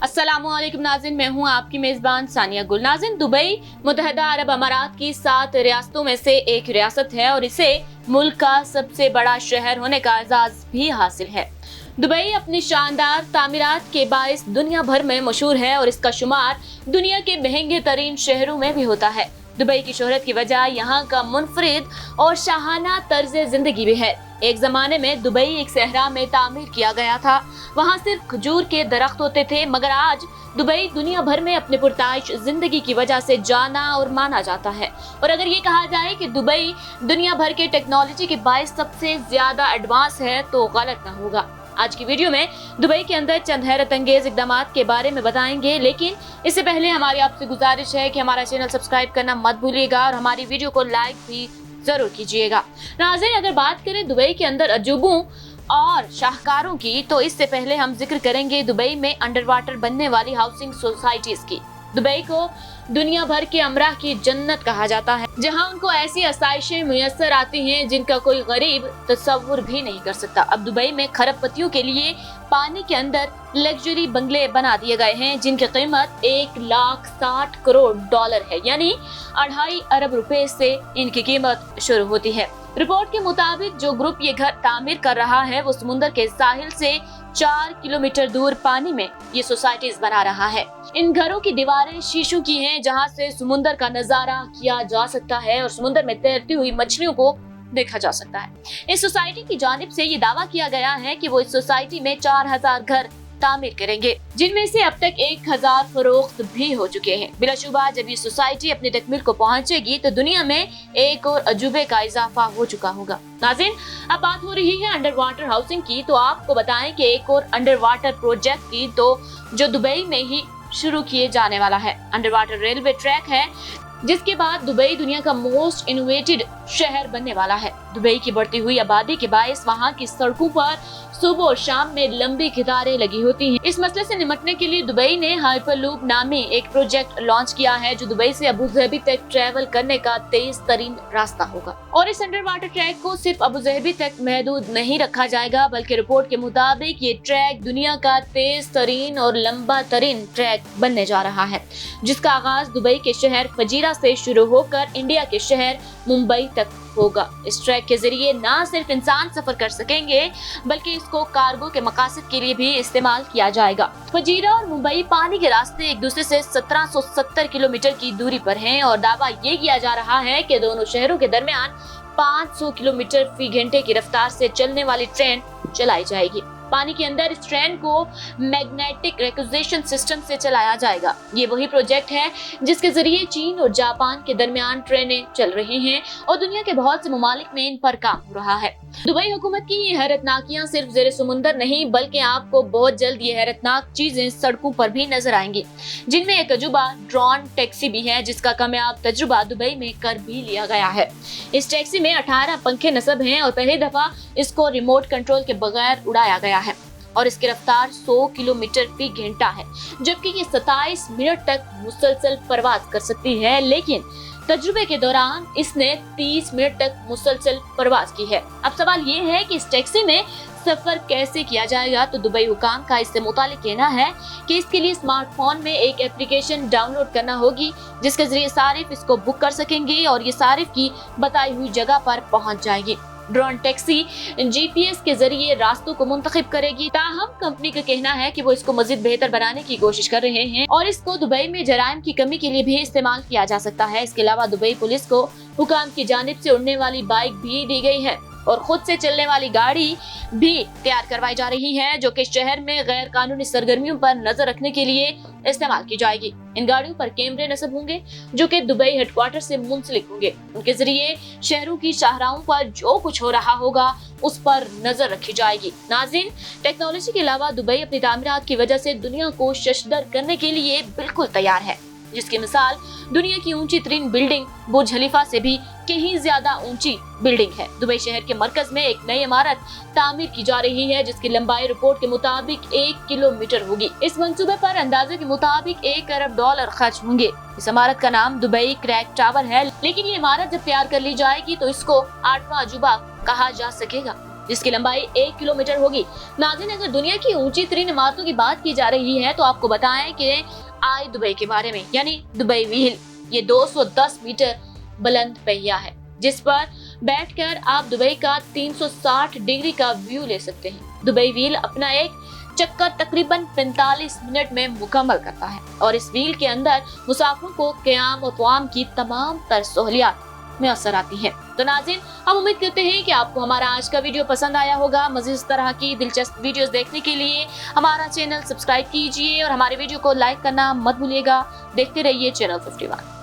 अस्सलामुअलैकुम नाज़रीन, मैं हूं आपकी मेज़बान सानिया गुल। नाज़रीन, दुबई मुत्तहिदा अरब अमारात की 7 रियासतों में से एक रियासत है और इसे मुल्क का सबसे बड़ा शहर होने का एजाज भी हासिल है। दुबई अपनी शानदार तामीरात के बाइस दुनिया भर में मशहूर है और इसका शुमार दुनिया के महंगे तरीन शहरों में भी होता है। दुबई की शोहरत की वजह यहाँ का मुनफरिद और शाहाना तर्ज जिंदगी भी है। एक जमाने में दुबई एक सहरा में तामीर किया गया था, वहाँ सिर्फ खजूर के दरख्त होते थे, मगर आज दुबई दुनिया भर में अपने पुरताइश जिंदगी की वजह से जाना और माना जाता है। और अगर ये कहा जाए कि दुबई दुनिया भर के टेक्नोलॉजी के बाइस सबसे ज्यादा एडवांस है तो गलत ना होगा। आज की वीडियो में दुबई के अंदर चंद हैरत अंगेज इकदामात के बारे में बताएंगे, लेकिन इससे पहले हमारी आपसे गुजारिश है कि हमारा चैनल सब्सक्राइब करना मत भूलिएगा और हमारी वीडियो को लाइक भी जरूर कीजिएगा। नाज़रीन, अगर बात करें दुबई के अंदर अजूबों और शाहकारों की, तो इससे पहले हम जिक्र करेंगे दुबई में अंडर वाटर बनने वाली हाउसिंग सोसाइटीज की। दुबई को दुनिया भर के अमरा की जन्नत कहा जाता है, जहां उनको ऐसी आसाइशें मुयस्सर आती हैं जिनका कोई गरीब तस्वुर भी नहीं कर सकता। अब दुबई में खरबपतियों के लिए पानी के अंदर लग्जरी बंगले बना दिए गए हैं, जिनकी कीमत $1,60 करोड़ है, यानी 2.5 अरब रुपए से इनकी कीमत शुरू होती है। रिपोर्ट के मुताबिक जो ग्रुप ये घर तामीर कर रहा है वो समुंदर के साहिल से 4 किलोमीटर दूर पानी में ये सोसाइटीज बना रहा है। इन घरों की दीवारें शीशों की हैं, जहां से समुंदर का नजारा किया जा सकता है और समुंदर में तैरती हुई मछलियों को देखा जा सकता है। इस सोसाइटी की जानिब से ये दावा किया गया है कि वो इस सोसाइटी में 4000 घर तामीर करेंगे, जिनमें से अब तक 1000 फरोख्त भी हो चुके हैं। बिलाशुबा जब ये सोसाइटी अपनी तकमील को पहुंचेगी तो दुनिया में एक और अजूबे का इजाफा हो चुका होगा। नाज़रीन, अब बात हो रही है अंडर वाटर हाउसिंग की, तो आपको बताएं कि एक और अंडर वाटर प्रोजेक्ट की तो जो दुबई में ही शुरू किए जाने वाला है। अंडर वाटर रेलवे ट्रैक है, जिसके बाद दुबई दुनिया का मोस्ट इनोवेटेड शहर बनने वाला है। दुबई की बढ़ती हुई आबादी के बायस वहाँ की सड़कों पर सुबह और शाम में लंबी कतारें लगी होती हैं। इस मसले से निपटने के लिए दुबई ने हाइपरलूप नामी एक प्रोजेक्ट लॉन्च किया है, जो दुबई से अबू धाबी तक ट्रैवल करने का तेज तरीन रास्ता होगा। और इस अंडर वाटर ट्रैक को सिर्फ अबू धाबी तक महदूद नहीं रखा जाएगा, बल्कि रिपोर्ट के मुताबिक ये ट्रैक दुनिया का तेज तरीन और लंबा तरीन ट्रैक बनने जा रहा है, जिसका आगाज दुबई के शहर फजीरा से शुरू होकर इंडिया के शहर मुंबई तक होगा। इस ट्रैक के जरिए न सिर्फ इंसान सफर कर सकेंगे, बल्कि इसको कार्गो के मकासद के लिए भी इस्तेमाल किया जाएगा। फजीरा और मुंबई पानी के रास्ते एक दूसरे से 1770 किलोमीटर की दूरी पर हैं और दावा ये किया जा रहा है कि दोनों शहरों के दरमियान 500 किलोमीटर फी घंटे की रफ्तार से चलने वाली ट्रेन चलाई जाएगी। पानी के अंदर इस ट्रेन को मैग्नेटिक रिक्वेजिशन सिस्टम से चलाया जाएगा। ये वही प्रोजेक्ट है जिसके जरिए चीन और जापान के दरमियान ट्रेनें चल रही हैं और दुनिया के बहुत से ममालिक में इन पर काम हो रहा है। दुबई हुकूमत की ये हैरतनाकियां सिर्फ ज़ेरे समुंदर नहीं, बल्कि आपको बहुत जल्द ये हैरतनाक चीजें सड़कों पर भी नजर आएंगी, जिनमें एक अजूबा ड्रोन टैक्सी भी है, जिसका कामयाब तजुर्बा दुबई में कर भी लिया गया है। इस टैक्सी में 18 पंखे नस्ब हैं और पहली दफा इसको रिमोट कंट्रोल के बगैर उड़ाया गया है और इसकी रफ्तार 100 किलोमीटर फी घंटा है, जबकि ये 27 मिनट तक मुसलसल परवाज कर सकती है। लेकिन तजुर्बे के दौरान इसने 30 मिनट तक मुसलसल परवाज की है। अब सवाल ये है कि इस टैक्सी में सफर कैसे किया जाएगा, तो दुबई हुकाम का इससे मुतालिक कहना है कि इसके लिए स्मार्टफोन में एक एप्लीकेशन डाउनलोड करना होगी, जिसके जरिए सारिफ इसको बुक कर सकेंगे और ये सारिफ की बताई हुई जगह पर पहुंच जाएगी। ड्रोन टैक्सी GPS के जरिए रास्तों को मुंतखब करेगी। ताहम कंपनी का कहना है कि वो इसको मजीद बेहतर बनाने की कोशिश कर रहे हैं और इसको दुबई में जराइम की कमी के लिए भी इस्तेमाल किया जा सकता है। इसके अलावा दुबई पुलिस को हुकाम की जानिब से उड़ने वाली बाइक भी दी गई है और खुद से चलने वाली गाड़ी भी तैयार करवाई जा रही है, जो कि शहर में गैर कानूनी सरगर्मियों पर नजर रखने के लिए इस्तेमाल की जाएगी। इन गाड़ियों पर कैमरे नस्ब होंगे, जो कि दुबई हेडक्वार्टर से मुंसलिक होंगे। उनके जरिए शहरों की शाहराहों पर जो कुछ हो रहा होगा उस पर नजर रखी जाएगी। नाज़रीन, टेक्नोलॉजी के अलावा दुबई अपनी तामीरात की वजह से दुनिया को शशदर करने के लिए बिल्कुल तैयार है, जिसकी मिसाल दुनिया की ऊंची तरीन बिल्डिंग बुर्ज खलीफा से भी कहीं ज्यादा ऊंची बिल्डिंग है। दुबई शहर के मरकज में एक नई इमारत तामीर की जा रही है, जिसकी लंबाई रिपोर्ट के मुताबिक 1 किलोमीटर होगी। इस मंसूबे पर अंदाजे के मुताबिक $1 अरब खर्च होंगे। इस इमारत का नाम दुबई क्रैक टावर है, लेकिन ये इमारत जब तैयार कर ली जाएगी तो इसको 8वां अजूबा कहा जा सकेगा। जिसकी लंबाई 1 किलोमीटर होगी। नाज़रीन, अगर दुनिया की ऊंची तरीन इमारतों की बात की जा रही है तो आपको बताएं कि आई दुबई के बारे में, यानी दुबई व्हील। ये 210 मीटर बुलंद पहिया है जिस पर बैठकर आप दुबई का 360 डिग्री का व्यू ले सकते हैं। दुबई व्हील अपना एक चक्कर तकरीबन 45 मिनट में मुकम्मल करता है और इस व्हील के अंदर मुसाफिरों को क़याम व क़वाम की तमाम तर सहूलियात मैसर आती है। तो नाज़रीन, हम उम्मीद करते हैं कि आपको हमारा आज का वीडियो पसंद आया होगा। मज़ीद इस तरह की दिलचस्प वीडियोस देखने के लिए हमारा चैनल सब्सक्राइब कीजिए और हमारे वीडियो को लाइक करना मत भूलिएगा। देखते रहिए चैनल 51।